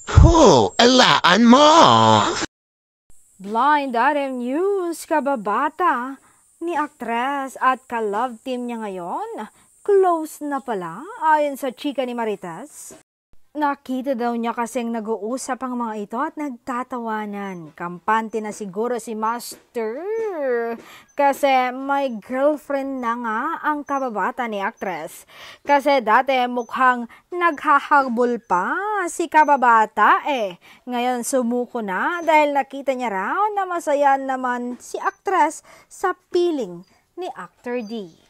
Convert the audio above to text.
Alaan mo! Blind Item News, kababata ni aktres at ka-love team niya ngayon. Close na pala, ayon sa chika ni Marites. Nakita daw niya kasing nag-uusap ang mga ito at nagtatawanan. Kampante na siguro si Master kasi may girlfriend na nga ang kababata ni aktres. Kasi dati mukhang naghahabol pa si kababata Ngayon sumuko na dahil nakita niya raw na masaya naman si aktres sa piling ni Actor D.